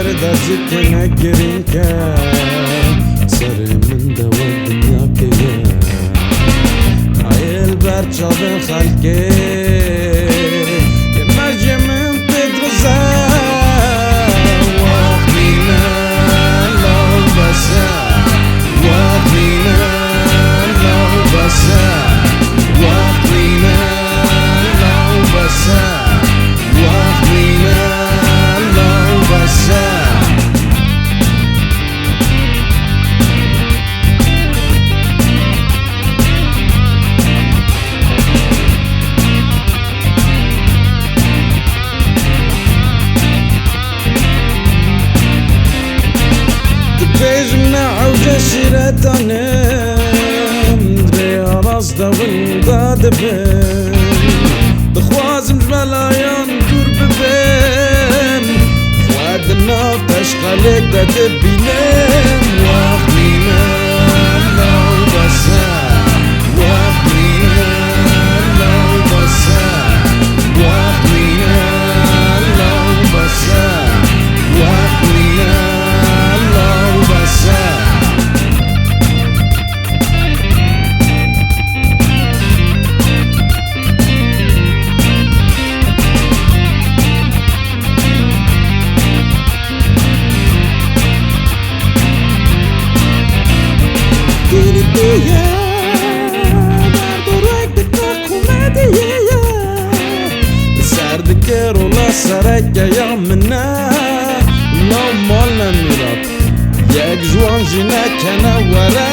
دازت نگرین که سر من دو دنیا که خیل بر چاو خلقه که مرج من تدرزه وقتینا لو بسه وقتینا لو بسه وقتینا لو بسه وقتینا لو بسه بيجمنا عوجة شيرتانم دري راس داون دادبن دخوازم جملايان دور ببن خواد الناف تشغلك دادبينم وقتينا لو بسا وقتينا لو بسا وقتينا لو بسا وقتينا سرک یا منه لو مال میراد یک جوان جنه کنه وره